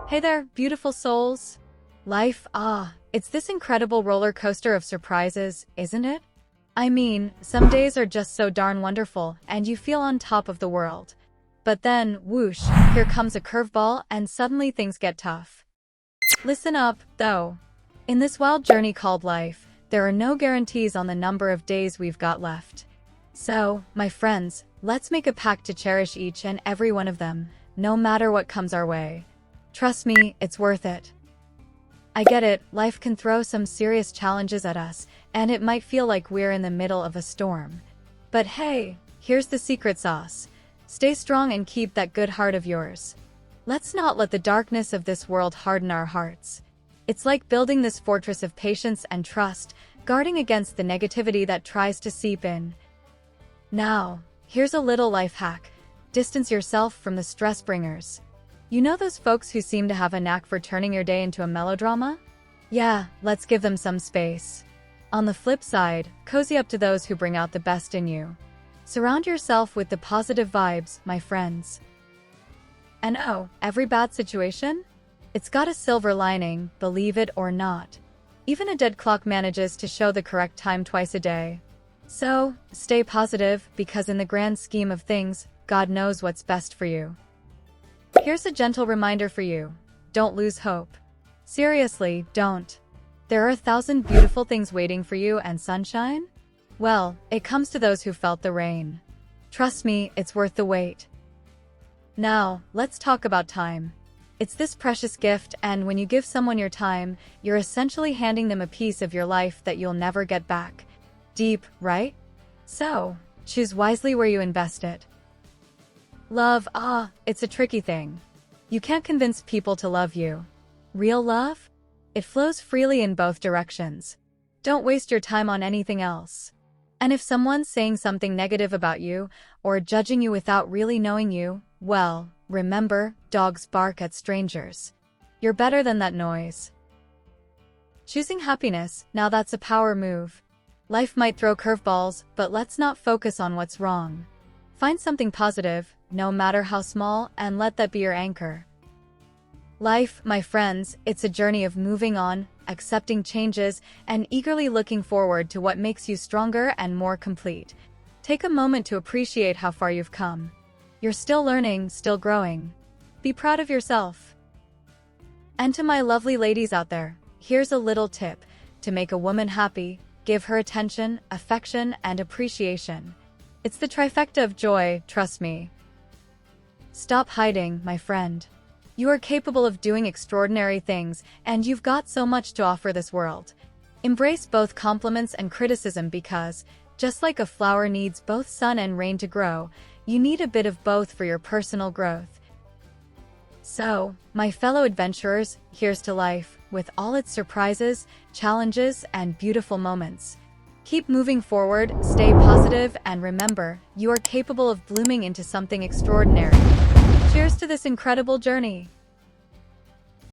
Hey there, beautiful souls. Life, it's this incredible roller coaster of surprises, isn't it? I mean, some days are just so darn wonderful, and you feel on top of the world. But then, whoosh, here comes a curveball, and suddenly things get tough. Listen up, though. In this wild journey called life, there are no guarantees on the number of days we've got left. So, my friends, let's make a pact to cherish each and every one of them, no matter what comes our way. Trust me, it's worth it. I get it, life can throw some serious challenges at us, and it might feel like we're in the middle of a storm. But hey, here's the secret sauce. Stay strong and keep that good heart of yours. Let's not let the darkness of this world harden our hearts. It's like building this fortress of patience and trust, guarding against the negativity that tries to seep in. Now, here's a little life hack. Distance yourself from the stress bringers. You know those folks who seem to have a knack for turning your day into a melodrama? Yeah, let's give them some space. On the flip side, cozy up to those who bring out the best in you. Surround yourself with the positive vibes, my friends. And oh, every bad situation? It's got a silver lining, believe it or not. Even a dead clock manages to show the correct time twice a day. So, stay positive, because in the grand scheme of things, God knows what's best for you. Here's a gentle reminder for you. Don't lose hope. Seriously, don't. There are 1,000 beautiful things waiting for you, and sunshine? Well, it comes to those who felt the rain. Trust me, it's worth the wait. Now, let's talk about time. It's this precious gift, and when you give someone your time, you're essentially handing them a piece of your life that you'll never get back. Deep, right? So, choose wisely where you invest it. Love, it's a tricky thing. You can't convince people to love you. Real love? It flows freely in both directions. Don't waste your time on anything else. And if someone's saying something negative about you, or judging you without really knowing you, well, remember, dogs bark at strangers. You're better than that noise. Choosing happiness, now that's a power move. Life might throw curveballs, but let's not focus on what's wrong. Find something positive, no matter how small, and let that be your anchor. Life, my friends, it's a journey of moving on, accepting changes, and eagerly looking forward to what makes you stronger and more complete. Take a moment to appreciate how far you've come. You're still learning, still growing. Be proud of yourself. And to my lovely ladies out there, here's a little tip. To make a woman happy, give her attention, affection, and appreciation. It's the trifecta of joy, trust me. Stop hiding, my friend. You are capable of doing extraordinary things, and you've got so much to offer this world. Embrace both compliments and criticism because, just like a flower needs both sun and rain to grow, you need a bit of both for your personal growth. So, my fellow adventurers, here's to life, with all its surprises, challenges, and beautiful moments. Keep moving forward, stay positive, and remember, you are capable of blooming into something extraordinary. Cheers to this incredible journey.